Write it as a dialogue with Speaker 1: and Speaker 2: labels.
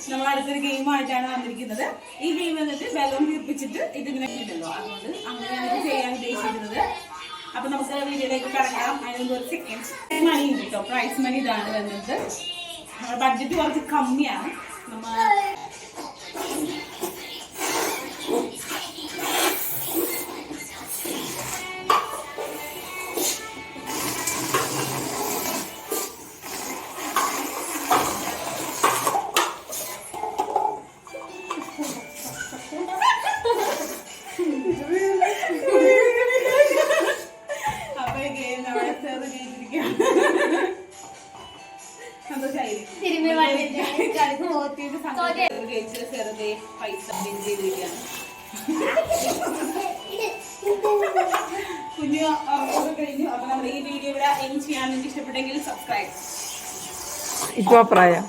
Speaker 1: നമ്മൾ അടുത്തൊരു ഗെയിമായിട്ടാണ് വന്നിരിക്കുന്നത്. ഈ ഗെയിം എന്നിട്ട് ബലൂൺ തീർപ്പിച്ചിട്ട് ഇതിങ്ങനെ കിട്ടല്ലോ, അതുകൊണ്ട് അങ്ങനെയാണ് ചെയ്യാൻ ഉദ്ദേശിക്കുന്നത്. അപ്പൊ നമുക്ക് വീഡിയോയിലേക്ക് കടക്കാം. അതിന് ഒരു സെക്കൻഡ് മണി ഉണ്ട് കേട്ടോ. പ്രൈസ് മണി ഇതാണ് വരുന്നത്. നമ്മുടെ ബഡ്ജറ്റ് കുറച്ച് കമ്മിയാണ്. നമ്മ കുഞ്ഞു കഴിഞ്ഞു. അപ്പൊ നമ്മുടെ ഈ വീഡിയോ ഇവിടെ എൻഡ് ചെയ്യാൻ നിങ്ങൾക്ക് ഇഷ്ടപ്പെട്ടെങ്കിൽ സബ്സ്ക്രൈബ്.
Speaker 2: ഇപ്പൊ പ്രായം